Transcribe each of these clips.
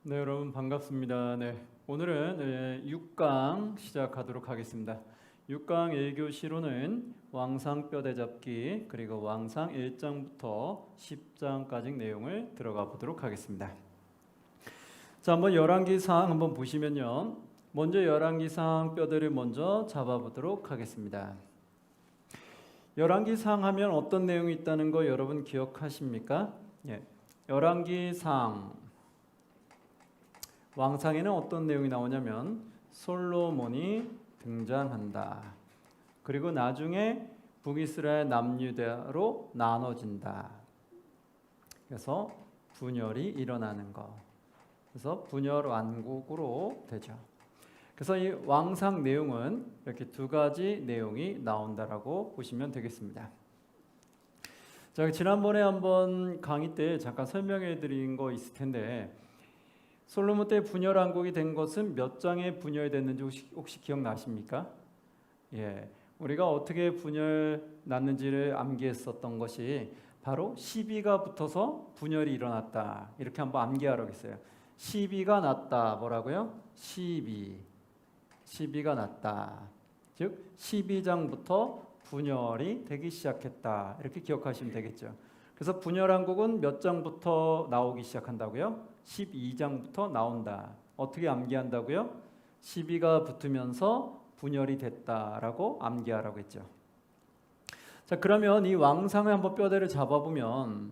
네, 여러분 반갑습니다. 네, 오늘은 6강 시작하도록 하겠습니다. 6강 1교시로는 왕상 뼈대잡기 그리고 왕상 1장부터 10장까지 내용을 들어가 보도록 하겠습니다. 자, 한번 열왕기상 한번 보시면요. 먼저 열왕기상 뼈대를 먼저 잡아보도록 하겠습니다. 열왕기상 하면 어떤 내용이 있다는 거 여러분 기억하십니까? 예, 열왕기상 왕상에는 어떤 내용이 나오냐면 솔로몬이 등장한다. 그리고 나중에 북이스라엘 남유다로 나눠진다. 그래서 분열이 일어나는 것. 그래서 분열 완국으로 되죠. 그래서 이 왕상 내용은 이렇게 두 가지 내용이 나온다라고 보시면 되겠습니다. 자, 지난번에 한번 강의 때 잠깐 설명해 드린 거 있을 텐데 솔로몬 때 분열 왕국이 된 것은 몇 장에 분열됐는지 혹시 기억나십니까? 예, 우리가 어떻게 분열 났는지를 암기했었던 것이 바로 시비가 붙어서 분열이 일어났다. 이렇게 한번 암기하라고 했어요. 시비가 났다. 뭐라고요? 시비가 났다. 즉 12장부터 분열이 되기 시작했다. 이렇게 기억하시면 되겠죠. 그래서 분열 왕국은 몇 장부터 나오기 시작한다고요? 12장부터 나온다. 어떻게 암기한다고요? 시비가 붙으면서 분열이 됐다라고 암기하라고 했죠. 자, 그러면 이 왕상을 한번 뼈대를 잡아보면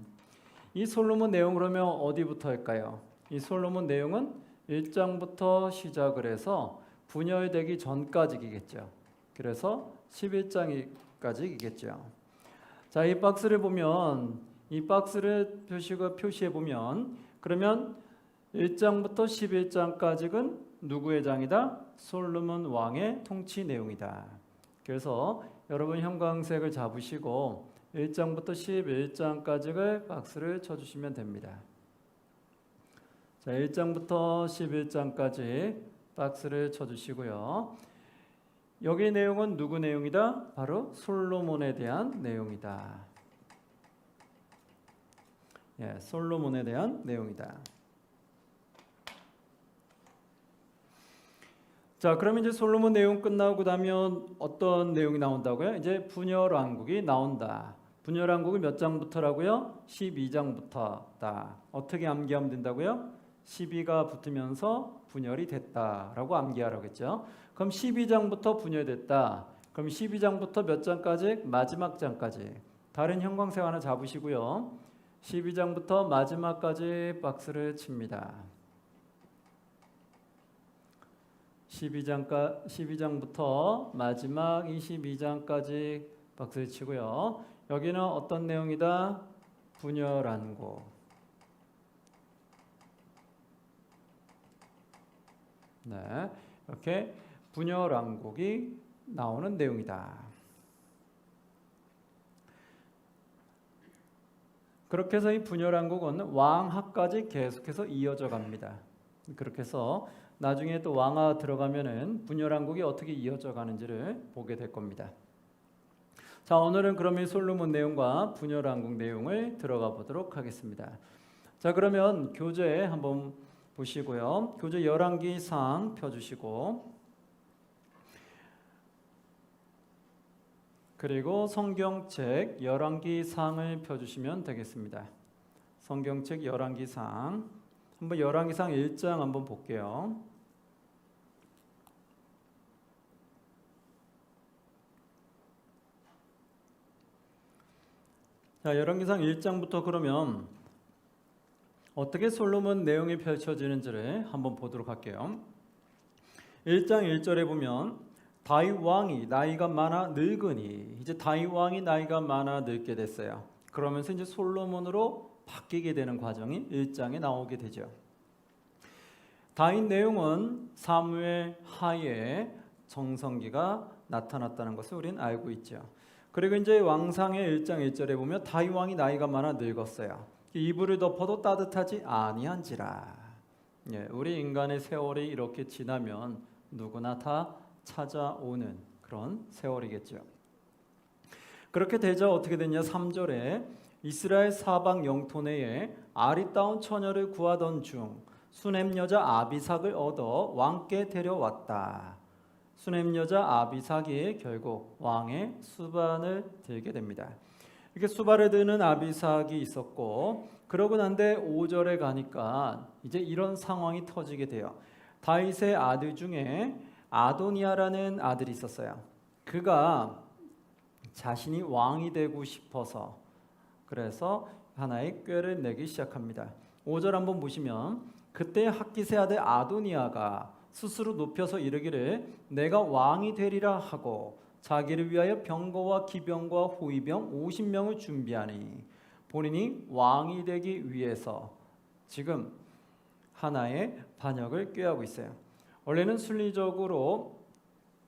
이 솔로몬 내용 그러면 어디부터 할까요? 이 솔로몬 내용은 1장부터 시작을 해서 분열되기 전까지이겠죠. 그래서 11장까지이겠죠. 자, 이 박스를 보면 이 박스를 표시해 보면 그러면 1장부터 11장까지는 누구의 장이다? 솔로몬 왕의 통치 내용이다. 그래서 여러분 형광색을 잡으시고 1장부터 11장까지를 박스를 쳐주시면 됩니다. 자, 1장부터 11장까지 박스를 쳐주시고요. 여기 내용은 누구 내용이다? 바로 솔로몬에 대한 내용이다. 예, 솔로몬에 대한 내용이다. 자, 그러면 이제 솔로몬 내용 끝나고 나면 어떤 내용이 나온다고요? 이제 분열 왕국이 나온다. 분열 왕국이 몇 장부터라고요? 12장부터다. 어떻게 암기하면 된다고요? 12가 붙으면서 분열이 됐다라고 암기하라고 했죠. 그럼 12장부터 분열됐다. 그럼 12장부터 몇 장까지? 마지막 장까지. 다른 형광색 하나 잡으시고요. 12장부터 마지막까지 박스를 칩니다. 12장부터 마지막 22장까지 박스를 치고요. 여기는 어떤 내용이다? 분열 왕국. 네, 이렇게 분열 왕국이 나오는 내용이다. 그렇게 해서 이 분열 왕국은 왕하까지 계속해서 이어져 갑니다. 그렇게 해서 나중에 또 왕하 들어가면은 분열 왕국이 어떻게 이어져 가는지를 보게 될 겁니다. 자, 오늘은 그러면 솔로몬 내용과 분열 왕국 내용을 들어가 보도록 하겠습니다. 자, 그러면 교재 한번 보시고요. 교재 열왕기상 펴주시고 그리고 성경책 열왕기상을 펴주시면 되겠습니다. 성경책 열왕기상 한번 열왕기상 1장 한번 볼게요. 자, 열왕기상 1장부터 그러면 어떻게 솔로몬 내용이 펼쳐지는지를 한번 보도록 할게요. 1장 1절에 보면 다윗 왕이 나이가 많아 늙으니 이제 다윗 왕이 나이가 많아 늙게 됐어요. 그러면서 이제 솔로몬으로 바뀌게 되는 과정이 1장에 나오게 되죠. 다윗 내용은 사무엘 하에 정성기가 나타났다는 것을 우리는 알고 있죠. 그리고 이제 왕상의 1장 1절에 보면 다윗 왕이 나이가 많아 늙었어요. 이불을 덮어도 따뜻하지 아니한지라. 예, 우리 인간의 세월이 이렇게 지나면 누구나 다 찾아오는 그런 세월이겠죠. 그렇게 되자 어떻게 되냐? 3절에 이스라엘 사방 영토 내에 아리따운 처녀를 구하던 중 수넴 여자 아비삭을 얻어 왕께 데려왔다. 수넴 여자 아비삭이 결국 왕의 수반을 들게 됩니다. 이렇게 수발을 드는 아비삭이 있었고, 그러고 난데 5절에 가니까 이제 이런 상황이 터지게 돼요. 다윗의 아들 중에 아도니아라는 아들이 있었어요. 그가 자신이 왕이 되고 싶어서 그래서 하나의 꾀를 내기 시작합니다. 5절 한번 보시면 그때 학기세 아들 아도니아가 스스로 높여서 이르기를 내가 왕이 되리라 하고 자기를 위하여 병거와 기병과 호위병 50명을 준비하니 본인이 왕이 되기 위해서 지금 하나의 반역을 꾀하고 있어요. 원래는 순리적으로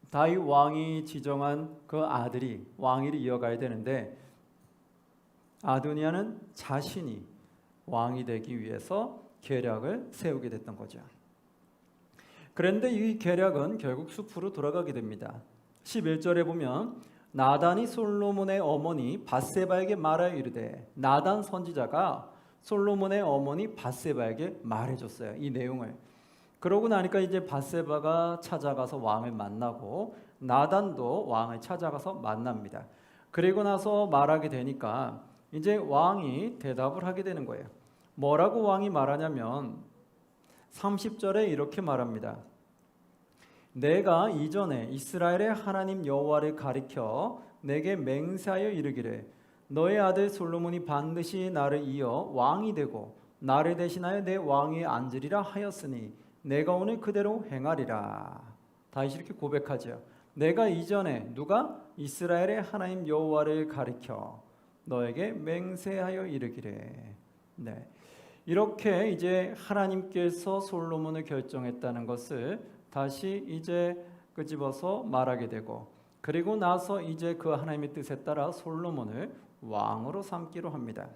다윗 왕이 지정한 그 아들이 왕위를 이어가야 되는데 아도니아는 자신이 왕이 되기 위해서 계략을 세우게 됐던 거죠. 그런데 이 계략은 결국 숲으로 돌아가게 됩니다. 11절에 보면 나단이 솔로몬의 어머니 밧세바에게 말하여 이르되 나단 선지자가 솔로몬의 어머니 밧세바에게 말해줬어요. 이 내용을. 그러고 나니까 이제 밧세바가 찾아가서 왕을 만나고 나단도 왕을 찾아가서 만납니다. 그리고 나서 말하게 되니까 이제 왕이 대답을 하게 되는 거예요. 뭐라고 왕이 말하냐면 30절에 이렇게 말합니다. 내가 이전에 이스라엘의 하나님 여호와를 가리켜 내게 맹세하여 이르기를 너의 아들 솔로몬이 반드시 나를 이어 왕이 되고 나를 대신하여 내 왕위에 앉으리라 하였으니 내가 오늘 그대로 행하리라. 다시 이렇게 고백하죠. 내가 이전에 누가 이스라엘의 하나님 여호와를 가리켜 너에게 맹세하여 이르기를. 네. 이렇게 이제 하나님께서 솔로몬을 결정했다는 것을 다시 이제 끄집어서 말하게 되고 그리고 나서 이제 그 하나님의 뜻에 따라 솔로몬을 왕으로 삼기로 합니다.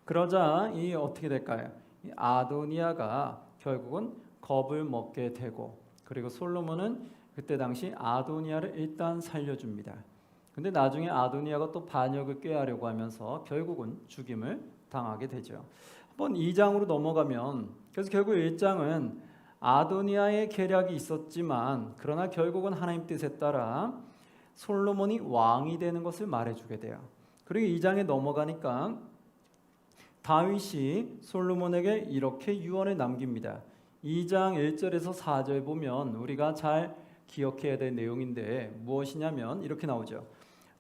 그러자 이 어떻게 될까요? 이 아도니아가 결국은 겁을 먹게 되고 그리고 솔로몬은 그때 당시 아도니아를 일단 살려줍니다. 근데 나중에 아도니아가 또 반역을 꾀하려고 하면서 결국은 죽임을 당하게 되죠. 한번 2장으로 넘어가면 그래서 결국 1장은 아도니아의 계략이 있었지만 그러나 결국은 하나님 뜻에 따라 솔로몬이 왕이 되는 것을 말해주게 돼요. 그리고 2장에 넘어가니까 다윗이 솔로몬에게 이렇게 유언을 남깁니다. 2장 1절에서 4절 보면 우리가 잘 기억해야 될 내용인데 무엇이냐면 이렇게 나오죠.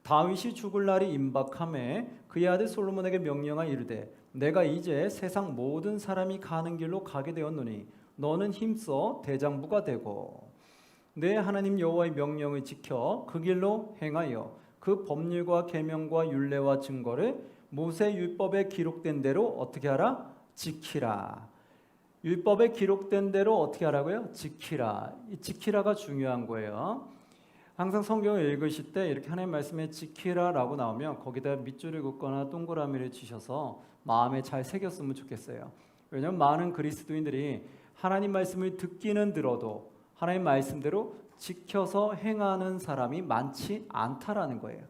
다윗이 죽을 날이 임박함에 그의 아들 솔로몬에게 명령하여 이르되 내가 이제 세상 모든 사람이 가는 길로 가게 되었노니 너는 힘써 대장부가 되고 내 하나님 여호와의 명령을 지켜 그 길로 행하여 그 법률과 계명과 율례와 증거를 모세 율법에 기록된 대로 어떻게 하라? 지키라. 율법에 기록된 대로 어떻게 하라고요? 지키라. 이 지키라가 중요한 거예요. 항상 성경을 읽으실 때 이렇게 하나님 말씀에 지키라라고 나오면 거기다 밑줄을 긋거나 동그라미를 치셔서 마음에 잘 새겼으면 좋겠어요. 왜냐하면 많은 그리스도인들이 하나님 말씀을 듣기는 들어도 하나님 말씀대로 지켜서 행하는 사람이 많지 않다라는 거예요.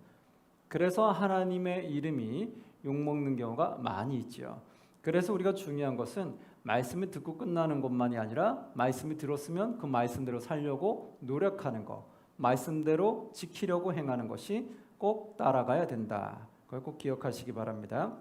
그래서 하나님의 이름이 욕먹는 경우가 많이 있죠. 그래서 우리가 중요한 것은 말씀을 듣고 끝나는 것만이 아니라 말씀을 들었으면 그 말씀대로 살려고 노력하는 것, 말씀대로 지키려고 행하는 것이 꼭 따라가야 된다. 그걸 꼭 기억하시기 바랍니다.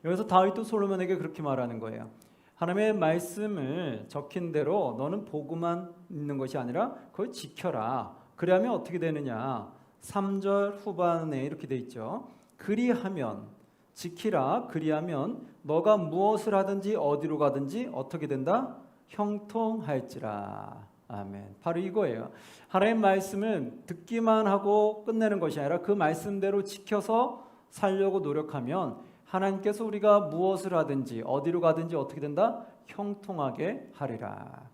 여기서 다윗도 솔로몬에게 그렇게 말하는 거예요. 하나님의 말씀을 적힌 대로 너는 보고만 있는 것이 아니라 그걸 지켜라. 그리하면 어떻게 되느냐? 3절 후반에 이렇게 돼 있죠. 그리하면 지키라. 그리하면 너가 무엇을 하든지 어디로 가든지 어떻게 된다? 형통할지라. 아멘. 바로 이거예요. 하나님의 말씀을 듣기만 하고 끝내는 것이 아니라 그 말씀대로 지켜서 살려고 노력하면 하나님께서 우리가 무엇을 하든지 어디로 가든지 어떻게 된다? 형통하게 하리라.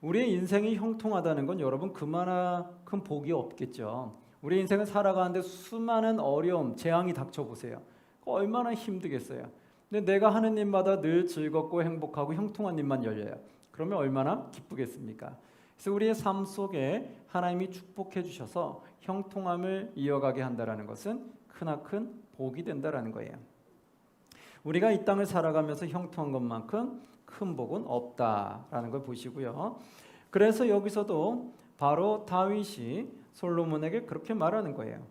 우리의 인생이 형통하다는 건 여러분 그만큼 복이 없겠죠. 우리 인생을 살아가는데 수많은 어려움, 재앙이 닥쳐보세요. 얼마나 힘들겠어요. 근데 내가 하는 일마다 늘 즐겁고 행복하고 형통한 일만 열려요. 그러면 얼마나 기쁘겠습니까? 그래서 우리의 삶 속에 하나님이 축복해 주셔서 형통함을 이어가게 한다는 것은 크나큰 복이 된다는 거예요. 우리가 이 땅을 살아가면서 형통한 것만큼 큰 복은 없다라는 걸 보시고요. 그래서 여기서도 바로 다윗이 솔로몬에게 그렇게 말하는 거예요.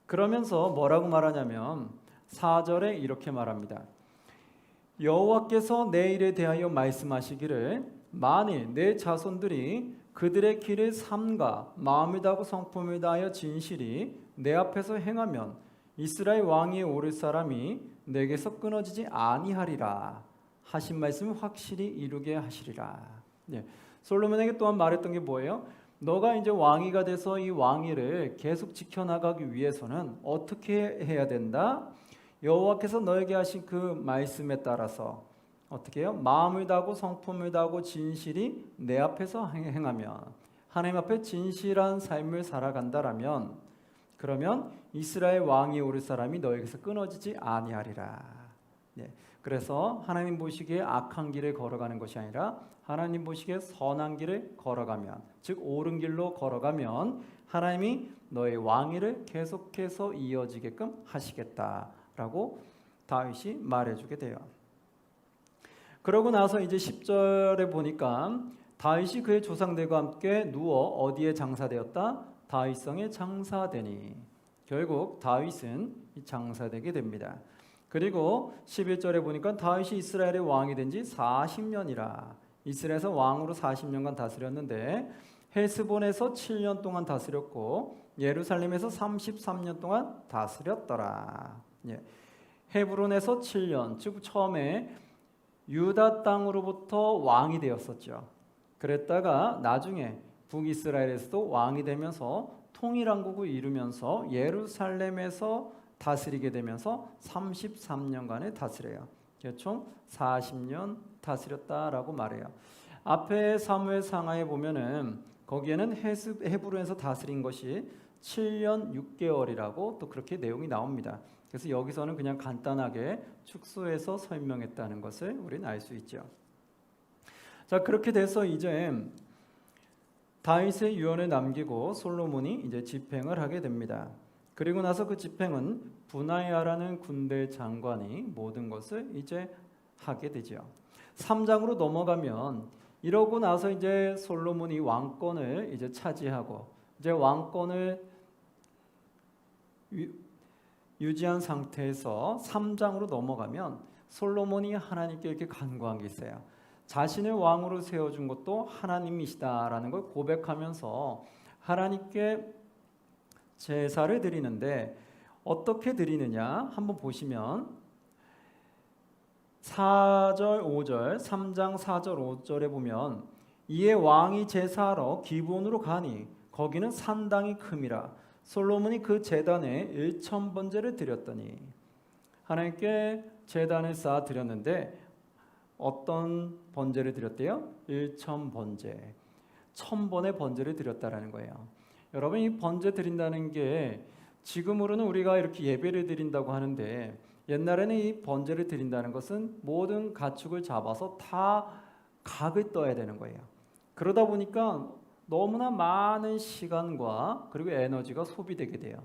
그러면서 뭐라고 말하냐면 4절에 이렇게 말합니다. 여호와께서 내 일에 대하여 말씀하시기를 만일 내 자손들이 그들의 길을 삼가 마음을 다하고 성품을 다하여 진실이 내 앞에서 행하면 이스라엘 왕위에 오를 사람이 내게서 끊어지지 아니하리라 하신 말씀을 확실히 이루게 하시리라. 예. 솔로몬에게 또한 말했던 게 뭐예요? 너가 이제 왕위가 돼서 이 왕위를 계속 지켜나가기 위해서는 어떻게 해야 된다? 여호와께서 너에게 하신 그 말씀에 따라서 어떻게 해요? 마음을 다하고 성품을 다하고 진실이 내 앞에서 행하면 하나님 앞에 진실한 삶을 살아간다라면 그러면 이스라엘 왕이 오를 사람이 너에게서 끊어지지 아니하리라. 네. 그래서 하나님 보시기에 악한 길을 걸어가는 것이 아니라 하나님 보시기에 선한 길을 걸어가면 즉 옳은 길로 걸어가면 하나님이 너의 왕위를 계속해서 이어지게끔 하시겠다라고 다윗이 말해주게 돼요. 그러고 나서 이제 10절에 보니까 다윗이 그의 조상들과 함께 누워 어디에 장사되었다? 다윗성에 장사되니 결국 다윗은 장사되게 됩니다. 그리고 11절에 보니까 다윗이 이스라엘의 왕이 된 지 40년이라 이스라엘에서 왕으로 40년간 다스렸는데 헤스본에서 7년 동안 다스렸고 예루살렘에서 33년 동안 다스렸더라. 예. 헤브론에서 7년 즉 처음에 유다 땅으로부터 왕이 되었었죠. 그랬다가 나중에 북이스라엘에서도 왕이 되면서 통일왕국을 이루면서 예루살렘에서 다스리게 되면서 33년간을 다스려요. 총 40년 다스렸다라고 말해요. 앞에 사무엘 상하에 보면은 거기에는 헤브론에서 다스린 것이 7년 6개월이라고 또 그렇게 내용이 나옵니다. 그래서 여기서는 그냥 간단하게 축소해서 설명했다는 것을 우리는 알 수 있죠. 자, 그렇게 돼서 이제 다윗의 유언을 남기고 솔로몬이 이제 집행을 하게 됩니다. 그리고 나서 그 집행은 분하야라는 군대 장관이 모든 것을 이제 하게 되죠. 3장으로 넘어가면 이러고 나서 이제 솔로몬이 왕권을 이제 차지하고 이제 왕권을 유지한 상태에서 3장으로 넘어가면 솔로몬이 하나님께 이렇게 간구한 게 있어요. 자신을 왕으로 세워준 것도 하나님이시다라는 걸 고백하면서 하나님께 제사를 드리는데 어떻게 드리느냐 한번 보시면 4절 5절 3장 4절 5절에 보면 이에 왕이 제사하러 기브온으로 가니 거기는 산당이 큼이라 솔로몬이 그 제단에 1,000번제를 드렸더니 하나님께 제단을 쌓아 드렸는데 어떤 번제를 드렸대요? 1,000번제 1,000번의 번제를 드렸다라는 거예요. 여러분 이 번제 드린다는 게 지금으로는 우리가 이렇게 예배를 드린다고 하는데 옛날에는 이 번제를 드린다는 것은 모든 가축을 잡아서 다 각을 떠야 되는 거예요. 그러다 보니까 너무나 많은 시간과 그리고 에너지가 소비되게 돼요.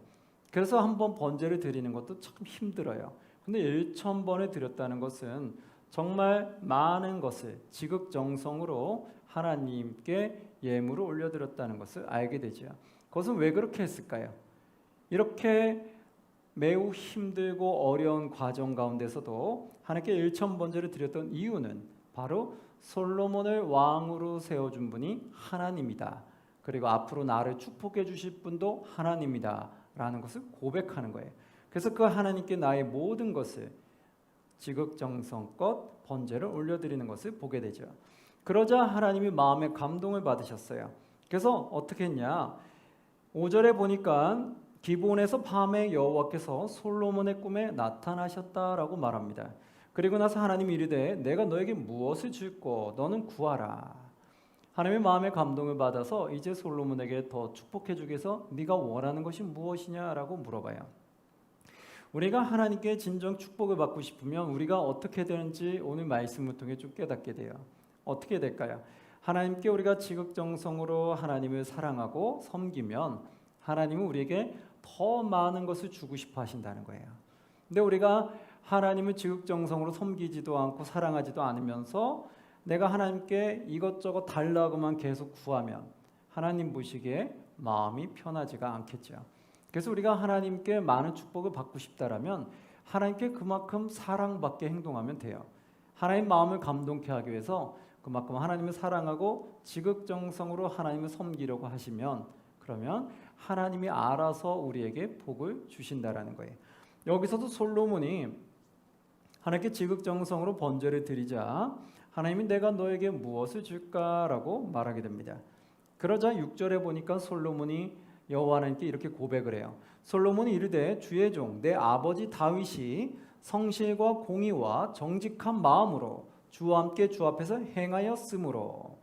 그래서 한번 번제를 드리는 것도 참 힘들어요. 근데 1,000번을 드렸다는 것은 정말 많은 것을 지극정성으로 하나님께 예물을 올려드렸다는 것을 알게 되죠. 그것은 왜 그렇게 했을까요? 이렇게 매우 힘들고 어려운 과정 가운데서도 하나님께 1,000번제를 드렸던 이유는 바로 솔로몬을 왕으로 세워준 분이 하나님이다. 그리고 앞으로 나를 축복해 주실 분도 하나님이다 라는 것을 고백하는 거예요. 그래서 그 하나님께 나의 모든 것을 지극정성껏 번제를 올려드리는 것을 보게 되죠. 그러자 하나님이 마음에 감동을 받으셨어요. 그래서 어떻게 했냐? 5절에 보니까 기브온에서 밤에 여호와께서 솔로몬의 꿈에 나타나셨다라고 말합니다. 그리고 나서 하나님이 이르되 내가 너에게 무엇을 줄꼬 너는 구하라. 하나님의 마음에 감동을 받아서 이제 솔로몬에게 더 축복해 주기 위해서 네가 원하는 것이 무엇이냐라고 물어봐요. 우리가 하나님께 진정 축복을 받고 싶으면 우리가 어떻게 되는지 오늘 말씀을 통해 좀 깨닫게 돼요. 어떻게 될까요? 하나님께 우리가 지극정성으로 하나님을 사랑하고 섬기면 하나님은 우리에게 더 많은 것을 주고 싶어 하신다는 거예요. 근데 우리가 하나님을 지극정성으로 섬기지도 않고 사랑하지도 않으면서 내가 하나님께 이것저것 달라고만 계속 구하면 하나님 보시기에 마음이 편하지가 않겠죠. 그래서 우리가 하나님께 많은 축복을 받고 싶다라면 하나님께 그만큼 사랑받게 행동하면 돼요. 하나님 마음을 감동케 하기 위해서 그만큼 하나님을 사랑하고 지극정성으로 하나님을 섬기려고 하시면 그러면 하나님이 알아서 우리에게 복을 주신다라는 거예요. 여기서도 솔로몬이 하나님께 지극정성으로 번제를 드리자 하나님이 내가 너에게 무엇을 줄까라고 말하게 됩니다. 그러자 6절에 보니까 솔로몬이 여호와 하나님께 이렇게 고백을 해요. 솔로몬이 이르되 주의 종 내 아버지 다윗이 성실과 공의와 정직한 마음으로 주와 함께 주 앞에서 행하였으므로.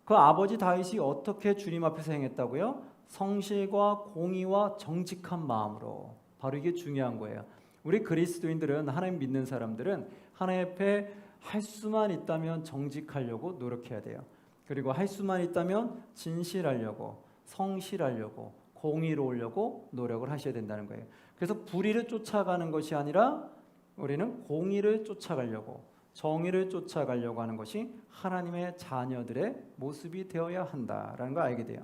그 아버지 다윗이 어떻게 주님 앞에서 행했다고요? 성실과 공의와 정직한 마음으로. 바로 이게 중요한 거예요. 우리 그리스도인들은, 하나님 믿는 사람들은 하나님 앞에 할 수만 있다면 정직하려고 노력해야 돼요. 그리고 할 수만 있다면 진실하려고, 성실하려고, 공의로우려고 노력을 하셔야 된다는 거예요. 그래서 불의를 쫓아가는 것이 아니라 우리는 공의를 쫓아가려고, 정의를 쫓아가려고 하는 것이 하나님의 자녀들의 모습이 되어야 한다라는 걸 알게 돼요.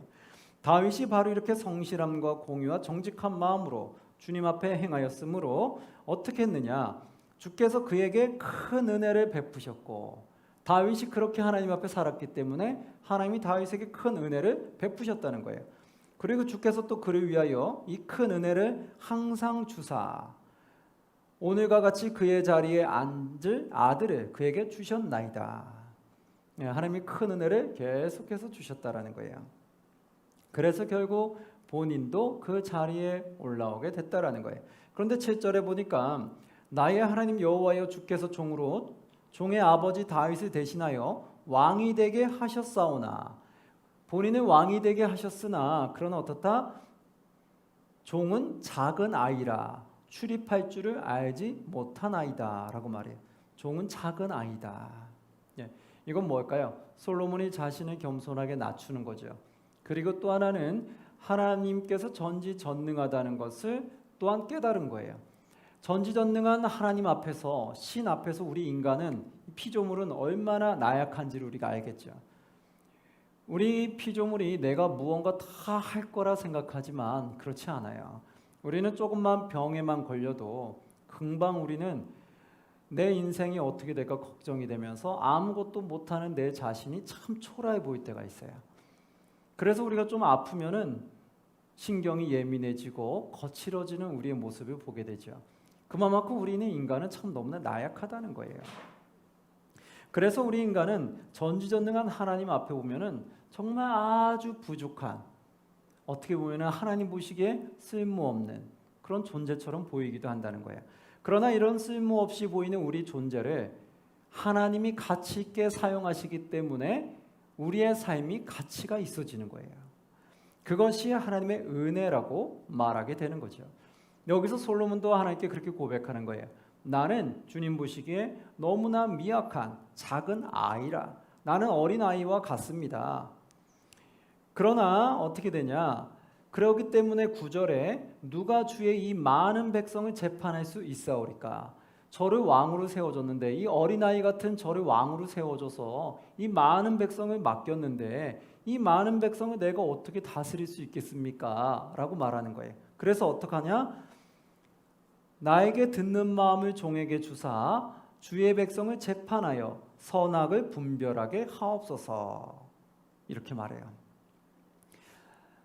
다윗이 바로 이렇게 성실함과 공의와 정직한 마음으로 주님 앞에 행하였으므로 어떻게 했느냐? 주께서 그에게 큰 은혜를 베푸셨고, 다윗이 그렇게 하나님 앞에 살았기 때문에 하나님이 다윗에게 큰 은혜를 베푸셨다는 거예요. 그리고 주께서 또 그를 위하여 이 큰 은혜를 항상 주사 오늘과 같이 그의 자리에 앉을 아들을 그에게 주셨나이다. 하나님이 큰 은혜를 계속해서 주셨다라는 거예요. 그래서 결국 본인도 그 자리에 올라오게 됐다라는 거예요. 그런데 7절에 보니까 나의 하나님 여호와여 주께서 종으로 종의 아버지 다윗을 대신하여 왕이 되게 하셨사오나, 본인은 왕이 되게 하셨으나 그러나 어떻다? 종은 작은 아이라 출입할 줄을 알지 못한 아이다 라고 말해요. 종은 작은 아이다. 이건 뭘까요? 솔로몬이 자신을 겸손하게 낮추는 거죠. 그리고 또 하나는 하나님께서 전지전능하다는 것을 또한 깨달은 거예요. 전지전능한 하나님 앞에서, 신 앞에서 우리 인간은, 피조물은 얼마나 나약한지를 우리가 알겠죠. 우리 피조물이 내가 무언가 다 할 거라 생각하지만 그렇지 않아요. 우리는 조금만 병에만 걸려도 금방 우리는 내 인생이 어떻게 될까 걱정이 되면서 아무것도 못하는 내 자신이 참 초라해 보일 때가 있어요. 그래서 우리가 좀 아프면은 신경이 예민해지고 거칠어지는 우리의 모습을 보게 되죠. 그만큼 우리는 인간은 참 너무나 나약하다는 거예요. 그래서 우리 인간은 전지전능한 하나님 앞에 보면은 정말 아주 부족한, 어떻게 보면은 하나님 보시기에 쓸모없는 그런 존재처럼 보이기도 한다는 거예요. 그러나 이런 쓸모없이 보이는 우리 존재를 하나님이 가치 있게 사용하시기 때문에 우리의 삶이 가치가 있어지는 거예요. 그것이 하나님의 은혜라고 말하게 되는 거죠. 여기서 솔로몬도 하나님께 그렇게 고백하는 거예요. 나는 주님 보시기에 너무나 미약한 작은 아이라, 나는 어린아이와 같습니다. 그러나 어떻게 되냐? 그러기 때문에 9절에 누가 주의 이 많은 백성을 재판할 수 있사오리까? 저를 왕으로 세워줬는데, 이 어린아이 같은 저를 왕으로 세워줘서 이 많은 백성을 맡겼는데 이 많은 백성을 내가 어떻게 다스릴 수 있겠습니까? 라고 말하는 거예요. 그래서 어떡하냐? 나에게 듣는 마음을 종에게 주사 주의 백성을 재판하여 선악을 분별하게 하옵소서. 이렇게 말해요.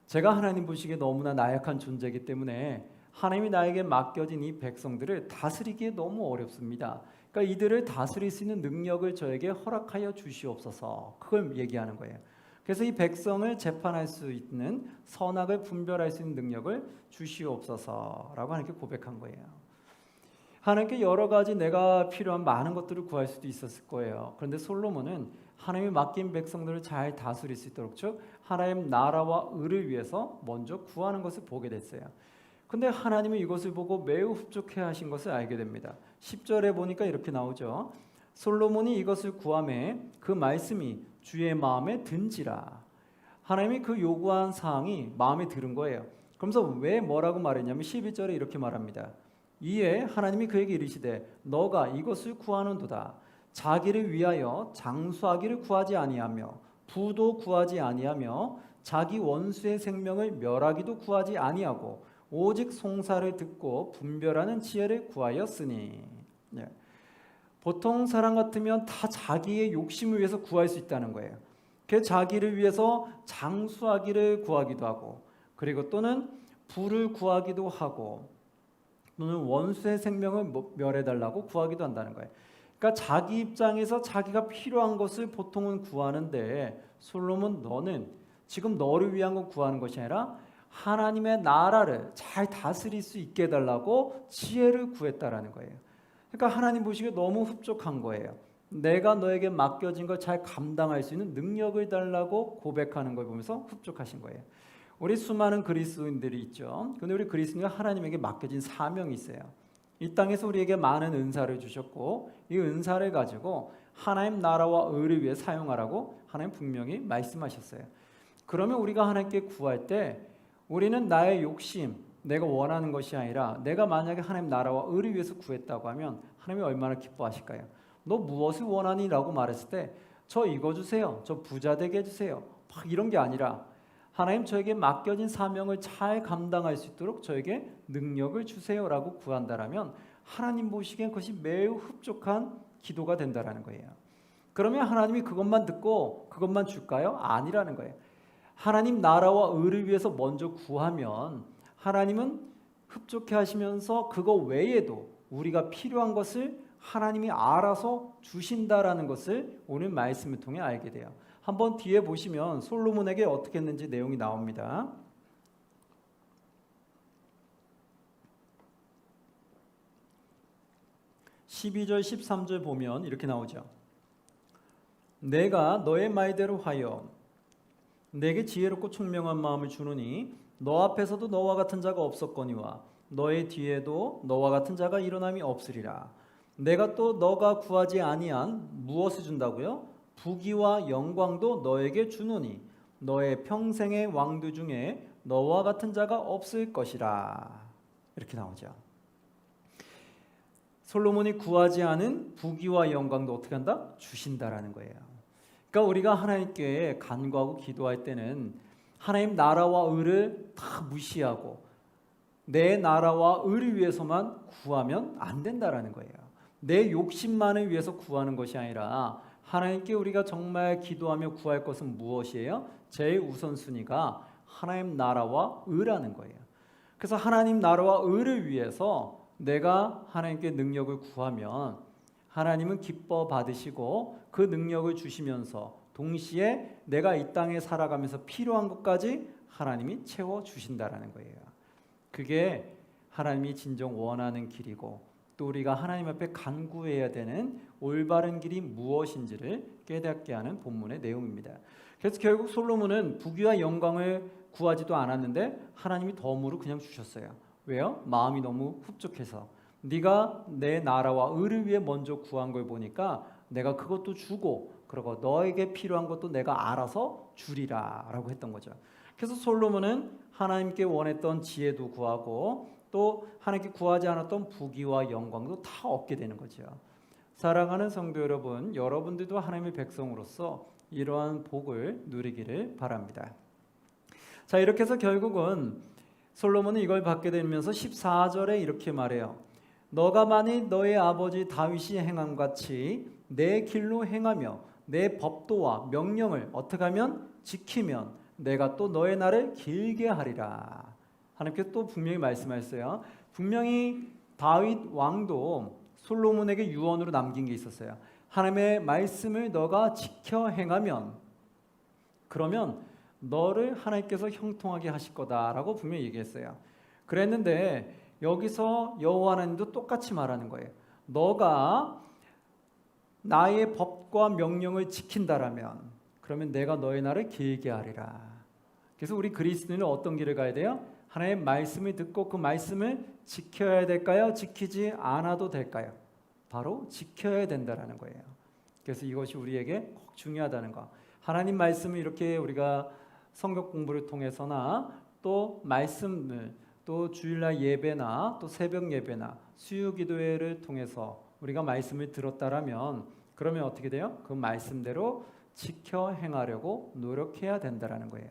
제가 하나님 보시기에 너무나 나약한 존재이기 때문에 하나님이 나에게 맡겨진 이 백성들을 다스리기에 너무 어렵습니다. 그러니까 이들을 다스릴 수 있는 능력을 저에게 허락하여 주시옵소서. 그걸 얘기하는 거예요. 그래서 이 백성을 재판할 수 있는, 선악을 분별할 수 있는 능력을 주시옵소서라고 하나님께 고백한 거예요. 하나님께 여러 가지 내가 필요한 많은 것들을 구할 수도 있었을 거예요. 그런데 솔로몬은 하나님이 맡긴 백성들을 잘 다스릴 수 있도록, 즉 하나님 나라와 의를 위해서 먼저 구하는 것을 보게 됐어요. 근데 하나님은 이것을 보고 매우 흡족해 하신 것을 알게 됩니다. 10절에 보니까 이렇게 나오죠. 솔로몬이 이것을 구하매 그 말씀이 주의 마음에 든지라. 하나님이 그 요구한 사항이 마음에 들은 거예요. 그러면서 왜 뭐라고 말했냐면 11절에 이렇게 말합니다. 이에 하나님이 그에게 이르시되 너가 이것을 구하는도다. 자기를 위하여 장수하기를 구하지 아니하며 부도 구하지 아니하며 자기 원수의 생명을 멸하기도 구하지 아니하고 오직 송사를 듣고 분별하는 지혜를 구하였으니. 예. 보통 사람 같으면 다 자기의 욕심을 위해서 구할 수 있다는 거예요. 그 자기를 위해서 장수하기를 구하기도 하고, 그리고 또는 부를 구하기도 하고, 또는 원수의 생명을 멸해달라고 구하기도 한다는 거예요. 그러니까 자기 입장에서 자기가 필요한 것을 보통은 구하는데, 솔로몬 너는 지금 너를 위한 거 구하는 것이 아니라 하나님의 나라를 잘 다스릴 수 있게 해달라고 지혜를 구했다라는 거예요. 그러니까 하나님 보시기에 너무 흡족한 거예요. 내가 너에게 맡겨진 걸 잘 감당할 수 있는 능력을 달라고 고백하는 걸 보면서 흡족하신 거예요. 우리 수많은 그리스도인들이 있죠. 근데 우리 그리스도인은 하나님에게 맡겨진 사명이 있어요. 이 땅에서 우리에게 많은 은사를 주셨고 이 은사를 가지고 하나님 나라와 의를 위해 사용하라고 하나님 분명히 말씀하셨어요. 그러면 우리가 하나님께 구할 때 우리는 나의 욕심, 내가 원하는 것이 아니라 내가 만약에 하나님 나라와 의를 위해서 구했다고 하면 하나님이 얼마나 기뻐하실까요? 너 무엇을 원하니? 라고 말했을 때 저 이거 주세요. 저 부자 되게 해주세요. 막 이런 게 아니라 하나님 저에게 맡겨진 사명을 잘 감당할 수 있도록 저에게 능력을 주세요라고 구한다라면 하나님 보시기엔 그것이 매우 흡족한 기도가 된다라는 거예요. 그러면 하나님이 그것만 듣고 그것만 줄까요? 아니라는 거예요. 하나님 나라와 의를 위해서 먼저 구하면 하나님은 흡족해 하시면서 그거 외에도 우리가 필요한 것을 하나님이 알아서 주신다라는 것을 오늘 말씀을 통해 알게 돼요. 한번 뒤에 보시면 솔로몬에게 어떻게 했는지 내용이 나옵니다. 12절 13절 보면 이렇게 나오죠. 내가 너의 말대로 하여 내게 지혜롭고 총명한 마음을 주노니 너 앞에서도 너와 같은 자가 없었거니와 너의 뒤에도 너와 같은 자가 일어남이 없으리라. 내가 또 너가 구하지 아니한 무엇을 준다고요? 부귀와 영광도 너에게 주노니 너의 평생의 왕들 중에 너와 같은 자가 없을 것이라. 이렇게 나오죠. 솔로몬이 구하지 않은 부귀와 영광도 어떻게 한다? 주신다라는 거예요. 그러니까 우리가 하나님께 간구하고 기도할 때는 하나님 나라와 의를 다 무시하고 내 나라와 의를 위해서만 구하면 안 된다라는 거예요. 내 욕심만을 위해서 구하는 것이 아니라 하나님께 우리가 정말 기도하며 구할 것은 무엇이에요? 제일 우선순위가 하나님 나라와 의라는 거예요. 그래서 하나님 나라와 의를 위해서 내가 하나님께 능력을 구하면 하나님은 기뻐 받으시고 그 능력을 주시면서 동시에 내가 이 땅에 살아가면서 필요한 것까지 하나님이 채워주신다라는 거예요. 그게 하나님이 진정 원하는 길이고 또 우리가 하나님 앞에 간구해야 되는 올바른 길이 무엇인지를 깨닫게 하는 본문의 내용입니다. 그래서 결국 솔로몬은 부귀와 영광을 구하지도 않았는데 하나님이 덤으로 그냥 주셨어요. 왜요? 마음이 너무 흡족해서 네가 내 나라와 의를 위해 먼저 구한 걸 보니까 내가 그것도 주고 그리고 너에게 필요한 것도 내가 알아서 주리라 라고 했던 거죠. 그래서 솔로몬은 하나님께 원했던 지혜도 구하고 또 하나님께 구하지 않았던 부귀와 영광도 다 얻게 되는 거죠. 사랑하는 성도 여러분, 여러분들도 하나님의 백성으로서 이러한 복을 누리기를 바랍니다. 자, 이렇게 해서 결국은 솔로몬은 이걸 받게 되면서 14절에 이렇게 말해요. 너가 만일 너의 아버지 다윗이 행한 같이 내 길로 행하며 내 법도와 명령을 어떻게 하면 지키면 내가 또 너의 날을 길게 하리라. 하나님께서 또 분명히 말씀하셨어요. 분명히 다윗 왕도 솔로몬에게 유언으로 남긴 게 있었어요. 하나님의 말씀을 너가 지켜 행하면 그러면 너를 하나님께서 형통하게 하실 거다라고 분명히 얘기했어요. 그랬는데 여기서 여호와 하나님도 똑같이 말하는 거예요. 너가 나의 법과 명령을 지킨다라면 그러면 내가 너의 날을 길게 하리라. 그래서 우리 그리스도인은 어떤 길을 가야 돼요? 하나님의 말씀을 듣고 그 말씀을 지켜야 될까요? 지키지 않아도 될까요? 바로 지켜야 된다라는 거예요. 그래서 이것이 우리에게 꼭 중요하다는 거. 하나님 말씀을 이렇게 우리가 성경 공부를 통해서나 또 말씀을 또 주일날 예배나 또 새벽 예배나 수유기도회를 통해서 우리가 말씀을 들었다라면 그러면 어떻게 돼요? 그 말씀대로 지켜 행하려고 노력해야 된다라는 거예요.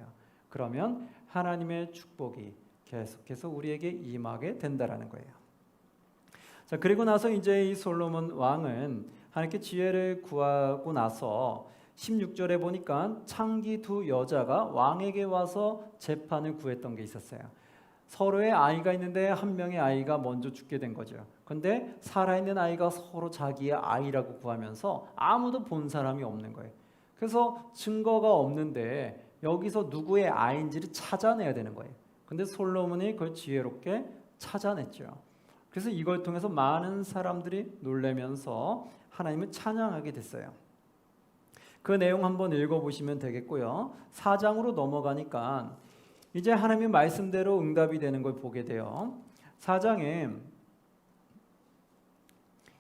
그러면 하나님의 축복이 계속해서 우리에게 임하게 된다라는 거예요. 자, 그리고 나서 이제 이 솔로몬 왕은 하나님께 지혜를 구하고 나서 16절에 보니까 창기 두 여자가 왕에게 와서 재판을 구했던 게 있었어요. 서로의 아이가 있는데 한 명의 아이가 먼저 죽게 된 거죠. 근데 살아있는 아이가 서로 자기의 아이라고 구하면서 아무도 본 사람이 없는 거예요. 그래서 증거가 없는데 여기서 누구의 아이인지를 찾아내야 되는 거예요. 근데 솔로몬이 그걸 지혜롭게 찾아냈죠. 그래서 이걸 통해서 많은 사람들이 놀라면서 하나님을 찬양하게 됐어요. 그 내용 한번 읽어보시면 되겠고요. 4장으로 넘어가니까 이제 하나님의 말씀대로 응답이 되는 걸 보게 돼요. 4장에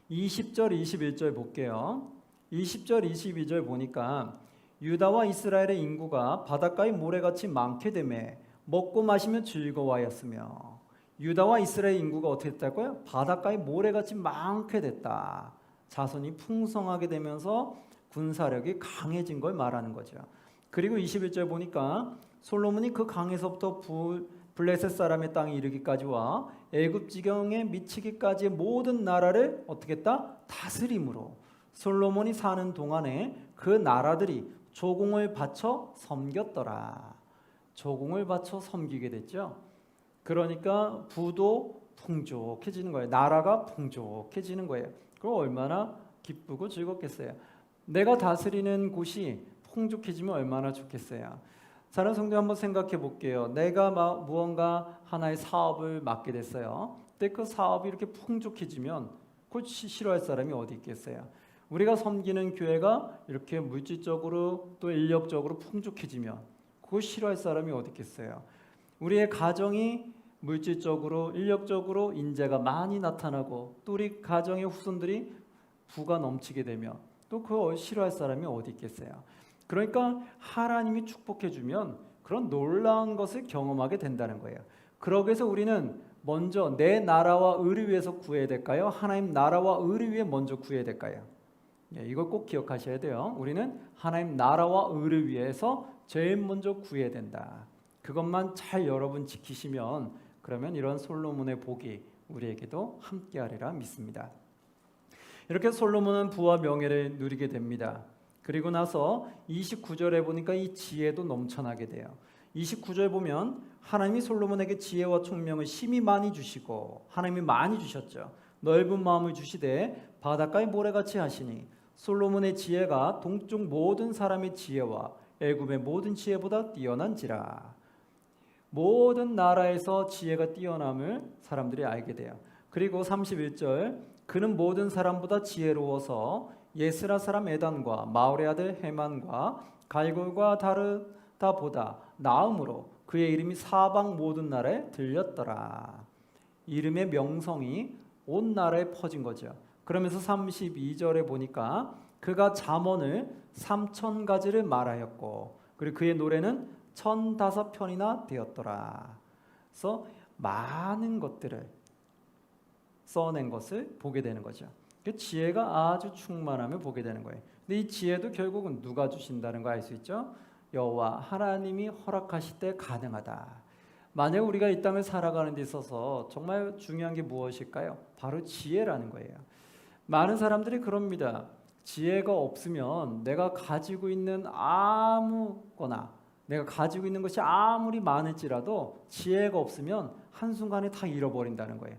20절, 21절 볼게요. 20절, 22절 보니까 유다와 이스라엘의 인구가 바닷가의 모래같이 많게 되매 먹고 마시며 즐거워하였으며 유다와 이스라엘 인구가 어떻게 됐다고요? 바닷가의 모래같이 많게 됐다. 자손이 풍성하게 되면서 군사력이 강해진 걸 말하는 거죠. 그리고 21절 보니까 솔로몬이 그 강에서부터 블레셋 사람의 땅에 이르기까지와 애굽 지경에 미치기까지의 모든 나라를 어떻게 했다? 다스림으로 솔로몬이 사는 동안에 그 나라들이 조공을 바쳐 섬겼더라. 조공을 바쳐 섬기게 됐죠. 그러니까 부도 풍족해지는 거예요. 나라가 풍족해지는 거예요. 그럼 얼마나 기쁘고 즐겁겠어요. 내가 다스리는 곳이 풍족해지면 얼마나 좋겠어요. 사랑하는 성도 한번 생각해 볼게요. 내가 무언가 하나의 사업을 맡게 됐어요. 근데 그 사업이 이렇게 풍족해지면 그걸 싫어할 사람이 어디 있겠어요. 우리가 섬기는 교회가 이렇게 물질적으로 또 인력적으로 풍족해지면 그걸 싫어할 사람이 어디 있겠어요. 우리의 가정이 물질적으로 인력적으로 인재가 많이 나타나고 또 우리 가정의 후손들이 부가 넘치게 되면 또 그거 싫어할 사람이 어디 있겠어요. 그러니까 하나님이 축복해 주면 그런 놀라운 것을 경험하게 된다는 거예요. 그러기 위해서 우리는 먼저 내 나라와 의를 위해서 구해야 될까요? 하나님 나라와 의를 위해 먼저 구해야 될까요? 이걸 꼭 기억하셔야 돼요. 우리는 하나님 나라와 의를 위해서 제일 먼저 구해야 된다. 그것만 잘 여러분 지키시면 그러면 이런 솔로몬의 복이 우리에게도 함께하리라 믿습니다. 이렇게 솔로몬은 부와 명예를 누리게 됩니다. 그리고 나서 29절에 보니까 이 지혜도 넘쳐나게 돼요. 29절 보면 하나님이 솔로몬에게 지혜와 총명을 심히 많이 주시고 하나님이 많이 주셨죠. 넓은 마음을 주시되 바닷가의 모래같이 하시니 솔로몬의 지혜가 동쪽 모든 사람의 지혜와 애굽의 모든 지혜보다 뛰어난지라. 모든 나라에서 지혜가 뛰어남을 사람들이 알게 돼요. 그리고 31절 그는 모든 사람보다 지혜로워서 예스라 사람 에단과 마올의 아들 헤만과 갈골과 다르다보다 나음으로 그의 이름이 사방 모든 나라에 들렸더라. 이름의 명성이 온 나라에 퍼진 거죠. 그러면서 32절에 보니까 그가 잠언을 3,000가지를 말하였고 그리고 그의 노래는 1,005편이나 되었더라. 그래서 많은 것들을 써낸 것을 보게 되는 거죠. 그 지혜가 아주 충만함을 보게 되는 거예요. 근데 이 지혜도 결국은 누가 주신다는 거 알 수 있죠? 여호와 하나님이 허락하실 때 가능하다. 만약 우리가 이 땅을 살아가는 데 있어서 정말 중요한 게 무엇일까요? 바로 지혜라는 거예요. 많은 사람들이 그럽니다. 지혜가 없으면 내가 가지고 있는 아무거나 내가 가지고 있는 것이 아무리 많을지라도 지혜가 없으면 한순간에 다 잃어버린다는 거예요.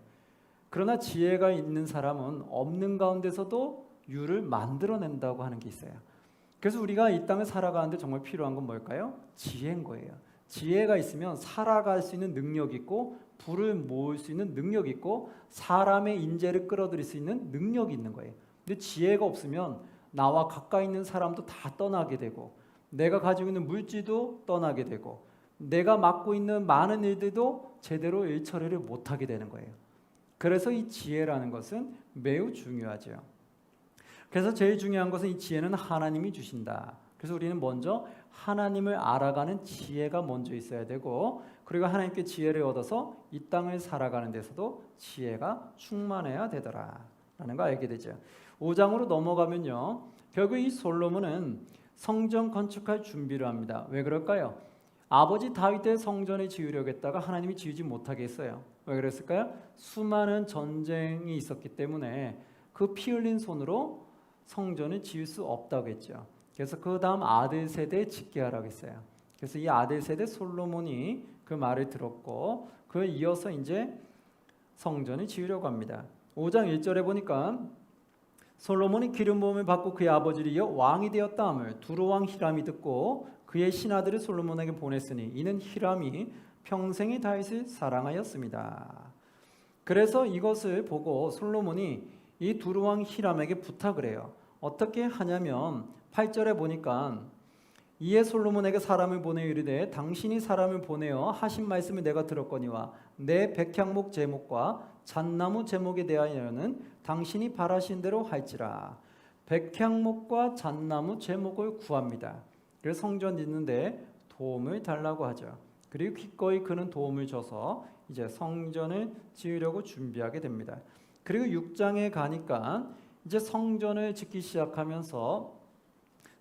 그러나 지혜가 있는 사람은 없는 가운데서도 유를 만들어낸다고 하는 게 있어요. 그래서 우리가 이 땅을 살아가는데 정말 필요한 건 뭘까요? 지혜인 거예요. 지혜가 있으면 살아갈 수 있는 능력이 있고 부를 모을 수 있는 능력이 있고 사람의 인재를 끌어들일 수 있는 능력이 있는 거예요. 근데 지혜가 없으면 나와 가까이 있는 사람도 다 떠나게 되고 내가 가지고 있는 물질도 떠나게 되고 내가 맡고 있는 많은 일들도 제대로 일 처리를 못하게 되는 거예요. 그래서 이 지혜라는 것은 매우 중요하죠. 그래서 제일 중요한 것은 이 지혜는 하나님이 주신다. 그래서 우리는 먼저 하나님을 알아가는 지혜가 먼저 있어야 되고 그리고 하나님께 지혜를 얻어서 이 땅을 살아가는 데서도 지혜가 충만해야 되더라 라는 거 알게 되죠. 5장으로 넘어가면요, 결국 이 솔로몬은 성전 건축할 준비를 합니다. 왜 그럴까요? 아버지 다윗의 성전을 지으려고 했다가 하나님이 지으지 못하게 했어요. 왜 그랬을까요? 수많은 전쟁이 있었기 때문에 그 피 흘린 손으로 성전을 지을 수 없다고 했죠. 그래서 그 다음 아들 세대에 짓게 하라고 했어요. 그래서 이 아들 세대 솔로몬이 그 말을 들었고 그에 이어서 이제 성전을 지으려고 합니다. 5장 1절에 보니까 솔로몬이 기름 부음을 받고 그의 아버지를 이어 왕이 되었다 함을 두로왕 히람이 듣고 그의 신하들을 솔로몬에게 보냈으니 이는 히람이 평생이 다윗을 사랑하였습니다. 그래서 이것을 보고 솔로몬이 이 두로왕 히람에게 부탁을 해요. 어떻게 하냐면 8절에 보니까 이에 솔로몬에게 사람을 보내 이르되 당신이 사람을 보내어 하신 말씀을 내가 들었거니와 내 백향목 제목과 잣나무 제목에 대하여는 당신이 바라신 대로 할지라. 백향목과 잣나무 제목을 구합니다. 그래서 성전 짓는데 도움을 달라고 하죠. 그리고 기꺼이 그는 도움을 줘서 이제 성전을 지으려고 준비하게 됩니다. 그리고 6장에 가니까 이제 성전을 짓기 시작하면서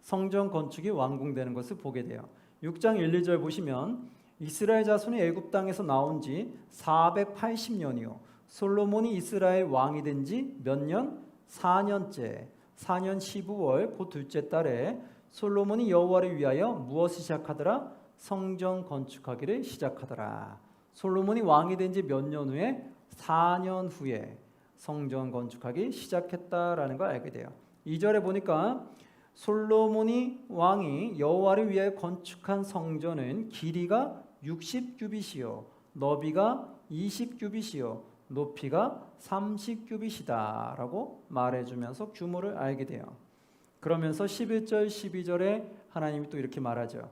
성전 건축이 완공되는 것을 보게 돼요. 6장 1, 2절 보시면 이스라엘 자손이 애굽 땅에서 나온 지 480년이요. 솔로몬이 이스라엘 왕이 된 지 몇 년? 4년째. 4년 15월 그 둘째 달에 솔로몬이 여호와를 위하여 무엇을 시작하더라? 성전 건축하기를 시작하더라. 솔로몬이 왕이 된 지 몇 년 후에? 4년 후에 성전 건축하기 시작했다라는 걸 알게 돼요. 2절에 보니까 솔로몬이 왕이 여호와를 위해 건축한 성전은 길이가 60규빗이요 너비가 20규빗이요 높이가 30규빗이다 라고 말해주면서 규모를 알게 돼요. 그러면서 11절 12절에 하나님이 또 이렇게 말하죠.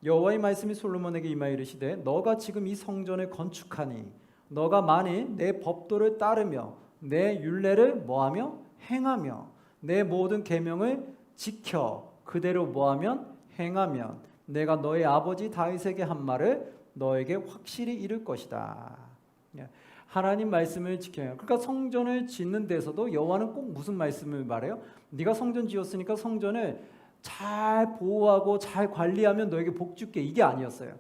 여호와의 말씀이 솔로몬에게 임하여 이르시되 너가 지금 이 성전을 건축하니 너가 만일 내 법도를 따르며 내 율례를 뭐하며 행하며 내 모든 계명을 지켜 그대로 뭐하면 행하면 내가 너의 아버지 다윗에게 한 말을 너에게 확실히 이룰 것이다. 하나님 말씀을 지켜요. 그러니까 성전을 짓는 데서도 여호와는 꼭 무슨 말씀을 말해요? 네가 성전 지었으니까 성전을 잘 보호하고 잘 관리하면 너에게 복 줄게, 이게 아니었어요.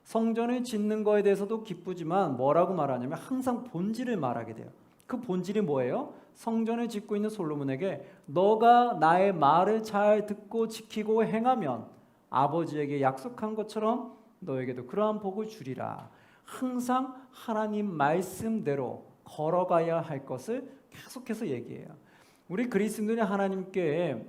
성전을 짓는 거에 대해서도 기쁘지만 뭐라고 말하냐면 항상 본질을 말하게 돼요. 그 본질이 뭐예요? 성전을 짓고 있는 솔로몬에게 너가 나의 말을 잘 듣고 지키고 행하면 아버지에게 약속한 것처럼 너에게도 그러한 복을 주리라. 항상 하나님 말씀대로 걸어가야 할 것을 계속해서 얘기해요. 우리 그리스도인이 하나님께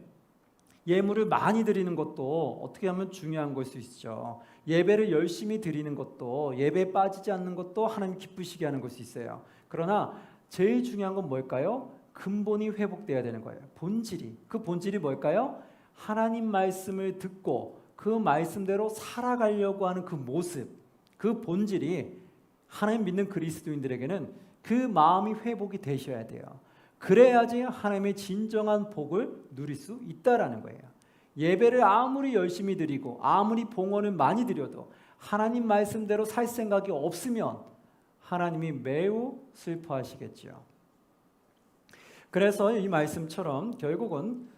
예물을 많이 드리는 것도 어떻게 하면 중요한 걸 수 있죠. 예배를 열심히 드리는 것도, 예배에 빠지지 않는 것도 하나님 기쁘시게 하는 걸 수 있어요. 그러나 제일 중요한 건 뭘까요? 근본이 회복돼야 되는 거예요. 본질이. 그 본질이 뭘까요? 하나님 말씀을 듣고 그 말씀대로 살아가려고 하는 그 모습, 그 본질이 하나님 믿는 그리스도인들에게는 그 마음이 회복이 되셔야 돼요. 그래야지 하나님의 진정한 복을 누릴 수 있다라는 거예요. 예배를 아무리 열심히 드리고 아무리 봉헌을 많이 드려도 하나님 말씀대로 살 생각이 없으면 하나님이 매우 슬퍼하시겠죠. 그래서 이 말씀처럼 결국은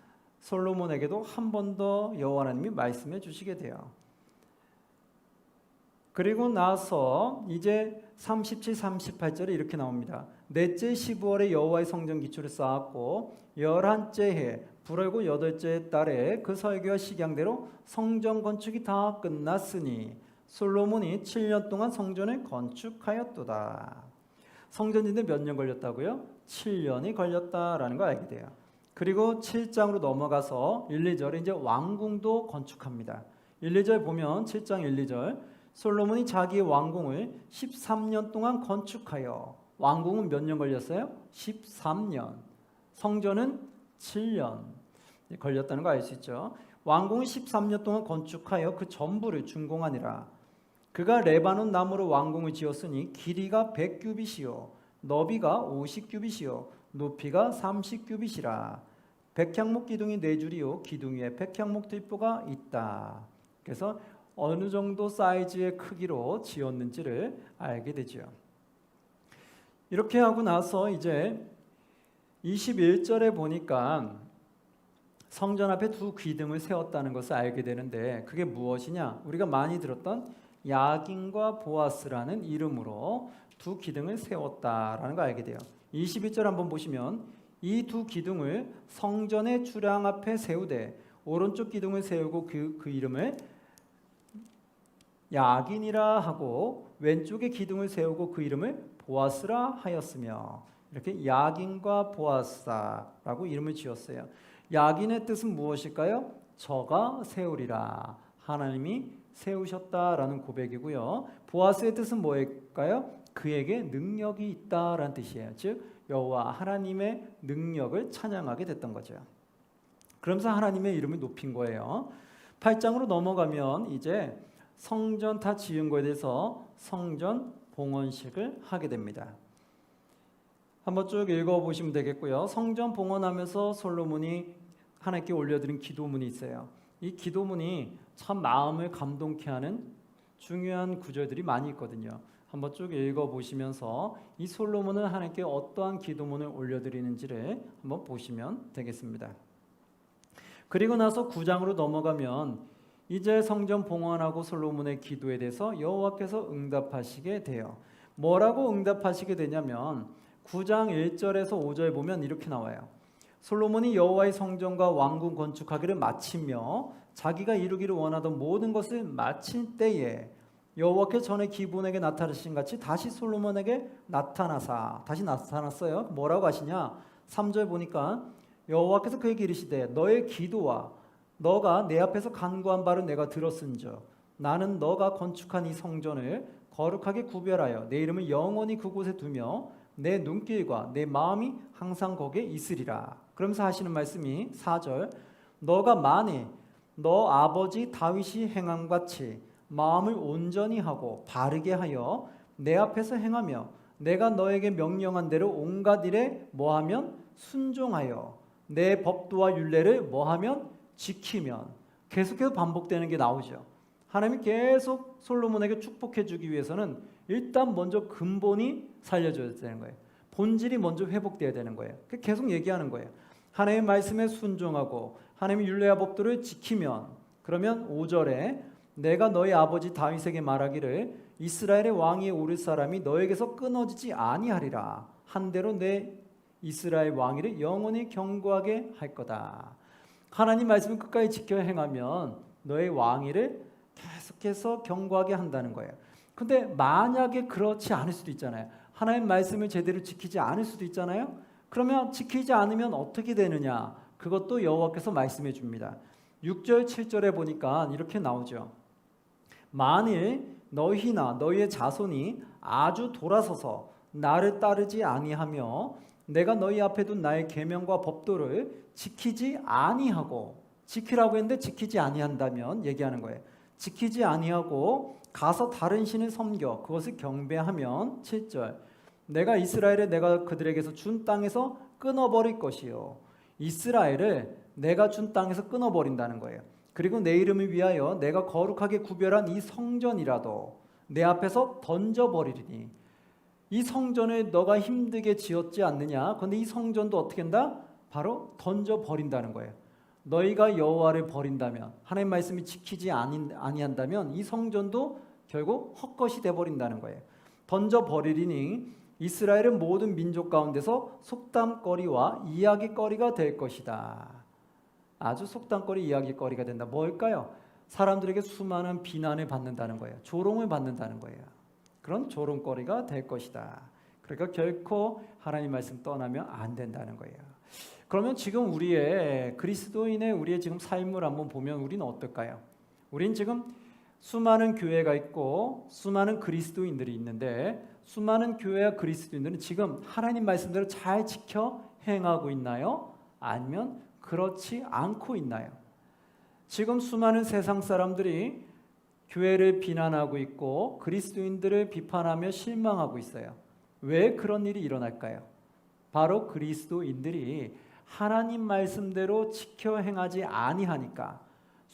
솔로몬에게도 한 번 더 여호와 하나님이 말씀해 주시게 돼요. 그리고 나서 이제 37, 38절에 이렇게 나옵니다. 넷째 15월에 여호와의 성전 기초를 쌓았고 11째 해 불알고 8째 달에 그 설교와 식양대로 성전 건축이 다 끝났으니 솔로몬이 7년 동안 성전을 건축하였도다. 성전 짓는데 몇 년 걸렸다고요? 7년이 걸렸다라는 걸 알게 돼요. 그리고 7장으로 넘어가서 1, 2절에 이제 왕궁도 건축합니다. 1, 2절 보면 7장 1, 2절 솔로몬이 자기의 왕궁을 13년 동안 건축하여 왕궁은 몇 년 걸렸어요? 13년. 성전은 7년 걸렸다는 거 알 수 있죠. 왕궁을 13년 동안 건축하여 그 전부를 준공하니라. 그가 레바논 나무로 왕궁을 지었으니 길이가 100규빗이요 너비가 50규빗이요 높이가 30규빗이라. 백향목 기둥이 4줄이요 기둥 위에 백향목 들보가 있다. 그래서 어느 정도 사이즈의 크기로 지었는지를 알게 되죠. 이렇게 하고 나서 이제 21절에 보니까 성전 앞에 두 기둥을 세웠다는 것을 알게 되는데 그게 무엇이냐? 우리가 많이 들었던 야긴과 보아스라는 이름으로 두 기둥을 세웠다라는 걸 알게 돼요. 22절 한번 보시면 이 두 기둥을 성전의 주량 앞에 세우되 오른쪽 기둥을 세우고 그 이름을 야긴이라 하고 왼쪽의 기둥을 세우고 그 이름을 보아스라 하였으며 이렇게 야긴과 보아스라고 이름을 지었어요. 야긴의 뜻은 무엇일까요? 저가 세우리라. 하나님이 세우셨다라는 고백이고요. 보아스의 뜻은 뭐일까요? 그에게 능력이 있다라는 뜻이에요. 즉 여호와 하나님의 능력을 찬양하게 됐던 거죠. 그러면서 하나님의 이름을 높인 거예요. 8장으로 넘어가면 이제 성전 다 지은 거에 대해서 성전 봉헌식을 하게 됩니다. 한번 쭉 읽어보시면 되겠고요. 성전 봉헌하면서 솔로몬이 하나님께 올려드린 기도문이 있어요. 이 기도문이 참 마음을 감동케 하는 중요한 구절들이 많이 있거든요. 한번 쭉 읽어보시면서 이 솔로몬은 하나님께 어떠한 기도문을 올려드리는지를 한번 보시면 되겠습니다. 그리고 나서 9장으로 넘어가면 이제 성전 봉헌하고 솔로몬의 기도에 대해서 여호와께서 응답하시게 돼요. 뭐라고 응답하시게 되냐면 9장 1절에서 5절 보면 이렇게 나와요. 솔로몬이 여호와의 성전과 왕궁 건축하기를 마치며 자기가 이루기를 원하던 모든 것을 마칠 때에 여호와께 전에 기브온에게 나타나신 같이 다시 솔로몬에게 다시 나타났어요. 뭐라고 하시냐? 3절 보니까 여호와께서 그에게 이르시되 너의 기도와 너가 내 앞에서 간구한 바를 내가 들었은즉 나는 너가 건축한 이 성전을 거룩하게 구별하여 내 이름을 영원히 그곳에 두며 내 눈길과 내 마음이 항상 거기에 있으리라. 그러면서 하시는 말씀이 4절 너가 만일 너 아버지 다윗이 행한 같이 마음을 온전히 하고 바르게 하여 내 앞에서 행하며 내가 너에게 명령한 대로 온갖 일에 뭐하면 순종하여 내 법도와 율례를 뭐하면 지키면 계속해서 반복되는 게 나오죠. 하나님이 계속 솔로몬에게 축복해 주기 위해서는 일단 먼저 근본이 살려줘야 되는 거예요. 본질이 먼저 회복돼야 되는 거예요. 계속 얘기하는 거예요. 하나님의 말씀에 순종하고 하나님의 율례와 법도를 지키면 그러면 5절에 내가 너희 아버지 다윗에게 말하기를 이스라엘의 왕위에 오를 사람이 너에게서 끊어지지 아니하리라 한대로 내 이스라엘 왕위를 영원히 견고하게 할 거다. 하나님 말씀을 끝까지 지켜 행하면 너의 왕위를 계속해서 견고하게 한다는 거예요. 근데 만약에 그렇지 않을 수도 있잖아요. 하나님 말씀을 제대로 지키지 않을 수도 있잖아요. 그러면 지키지 않으면 어떻게 되느냐? 그것도 여호와께서 말씀해 줍니다. 6절 7절에 보니까 이렇게 나오죠. 만일 너희나 너희의 자손이 아주 돌아서서 나를 따르지 아니하며 내가 너희 앞에 둔 나의 계명과 법도를 지키지 아니하고 지키라고 했는데 지키지 아니한다면 얘기하는 거예요. 지키지 아니하고 가서 다른 신을 섬겨 그것을 경배하면 7절 내가 이스라엘을 내가 그들에게서 준 땅에서 끊어버릴 것이요. 이스라엘을 내가 준 땅에서 끊어버린다는 거예요. 그리고 내 이름을 위하여 내가 거룩하게 구별한 이 성전이라도 내 앞에서 던져버리리니 이 성전을 너가 힘들게 지었지 않느냐. 그런데 이 성전도 어떻게 한다? 바로 던져버린다는 거예요. 너희가 여호와를 버린다면 하나님 말씀이 지키지 아니한다면 이 성전도 결국 헛것이 돼버린다는 거예요. 던져버리리니 이스라엘은 모든 민족 가운데서 속담거리와 이야기거리가 될 것이다. 아주 속담거리 이야기거리가 된다. 뭘까요? 사람들에게 수많은 비난을 받는다는 거예요. 조롱을 받는다는 거예요. 그런 조롱거리가 될 것이다. 그러니까 결코 하나님 말씀 떠나면 안 된다는 거예요. 그러면 지금 우리의 그리스도인의 우리의 지금 삶을 한번 보면 우리는 어떨까요? 우리는 지금 수많은 교회가 있고 수많은 그리스도인들이 있는데 수많은 교회와 그리스도인들은 지금 하나님 말씀대로 잘 지켜 행하고 있나요? 아니면 그렇지 않고 있나요? 지금 수많은 세상 사람들이 교회를 비난하고 있고 그리스도인들을 비판하며 실망하고 있어요. 왜 그런 일이 일어날까요? 바로 그리스도인들이 하나님 말씀대로 지켜 행하지 아니하니까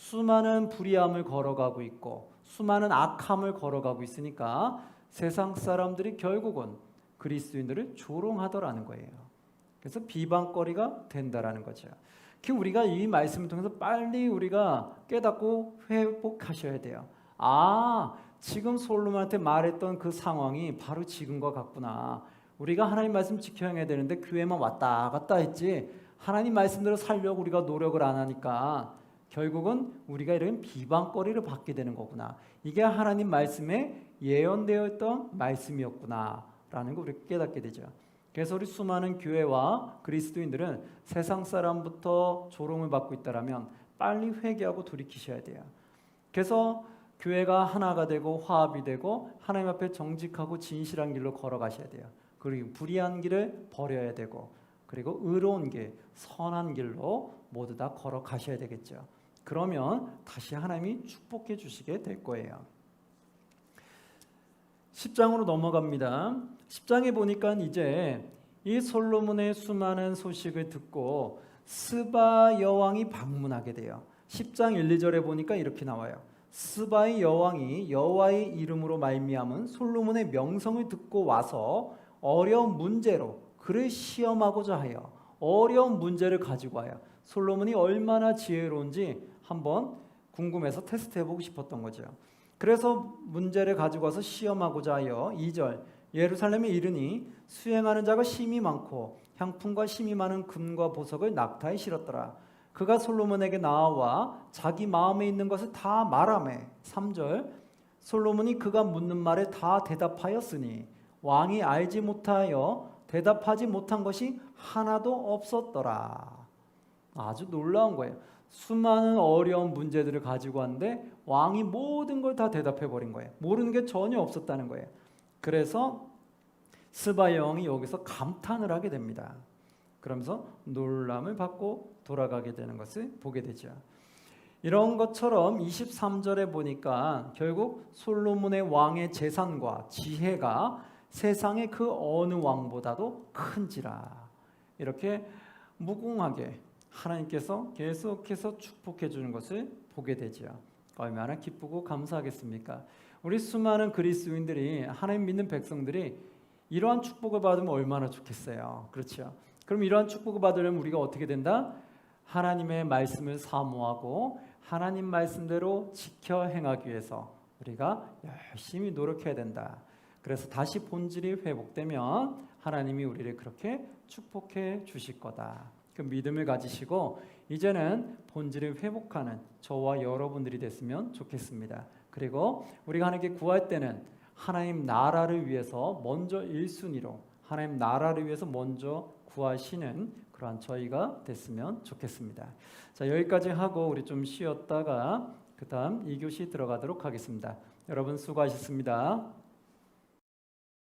수많은 불의함을 걸어가고 있고 수많은 악함을 걸어가고 있으니까 세상 사람들이 결국은 그리스도인들을 조롱하더라는 거예요. 그래서 비방거리가 된다라는 거죠. 우리가 이 말씀을 통해서 빨리 우리가 깨닫고 회복하셔야 돼요. 지금 솔로몬한테 말했던 그 상황이 바로 지금과 같구나. 우리가 하나님 말씀 지켜 행해야 되는데 교회만 왔다 갔다 했지 하나님 말씀대로 살려고 우리가 노력을 안 하니까 결국은 우리가 이런 비방거리를 받게 되는 거구나. 이게 하나님 말씀에 예언되어 있던 말씀이었구나 라는 걸 우리가 깨닫게 되죠. 그래서 우리 수많은 교회와 그리스도인들은 세상 사람부터 조롱을 받고 있다면 빨리 회개하고 돌이키셔야 돼요. 그래서 교회가 하나가 되고 화합이 되고 하나님 앞에 정직하고 진실한 길로 걸어가셔야 돼요. 그리고 불의한 길을 버려야 되고 그리고 의로운 길, 선한 길로 모두 다 걸어가셔야 되겠죠. 그러면 다시 하나님이 축복해 주시게 될 거예요. 10장으로 넘어갑니다. 10장에 보니까 이제 이 솔로몬의 수많은 소식을 듣고 스바 여왕이 방문하게 돼요. 10장 1, 2절에 보니까 이렇게 나와요. 스바의 여왕이 여호와의 이름으로 말미암은 솔로몬의 명성을 듣고 와서 어려운 문제로 그를 시험하고자 하여 어려운 문제를 가지고 와요. 솔로몬이 얼마나 지혜로운지 한번 궁금해서 테스트해보고 싶었던 거죠. 그래서 문제를 가지고 와서 시험하고자 하여 2절 예루살렘에 이르니 수행하는 자가 심히 많고 향품과 심히 많은 금과 보석을 낙타에 실었더라. 그가 솔로몬에게 나와 자기 마음에 있는 것을 다 말하매 3절 솔로몬이 그가 묻는 말에 다 대답하였으니 왕이 알지 못하여 대답하지 못한 것이 하나도 없었더라. 아주 놀라운 거예요. 수많은 어려운 문제들을 가지고 왔는데 왕이 모든 걸 다 대답해 버린 거예요. 모르는 게 전혀 없었다는 거예요. 그래서 스바 여왕이 여기서 감탄을 하게 됩니다. 그러면서 놀람을 받고 돌아가게 되는 것을 보게 되죠. 이런 것처럼 23절에 보니까 결국 솔로몬의 왕의 재산과 지혜가 세상의 그 어느 왕보다도 큰지라 이렇게 무궁하게 하나님께서 계속해서 축복해 주는 것을 보게 되죠. 얼마나 기쁘고 감사하겠습니까? 우리 수많은 그리스도인들이 하나님 믿는 백성들이 이러한 축복을 받으면 얼마나 좋겠어요. 그렇죠? 그럼 이러한 축복을 받으려면 우리가 어떻게 된다? 하나님의 말씀을 사모하고 하나님 말씀대로 지켜 행하기 위해서 우리가 열심히 노력해야 된다. 그래서 다시 본질이 회복되면 하나님이 우리를 그렇게 축복해 주실 거다. 그 믿음을 가지시고 이제는 본질을 회복하는 저와 여러분들이 됐으면 좋겠습니다. 그리고 우리가 하나님께 구할 때는 하나님 나라를 위해서 먼저 1순위로 하나님 나라를 위해서 먼저 구하시는 그러한 저희가 됐으면 좋겠습니다. 자, 여기까지 하고 우리 좀 쉬었다가 그 다음 2교시 들어가도록 하겠습니다. 여러분 수고하셨습니다.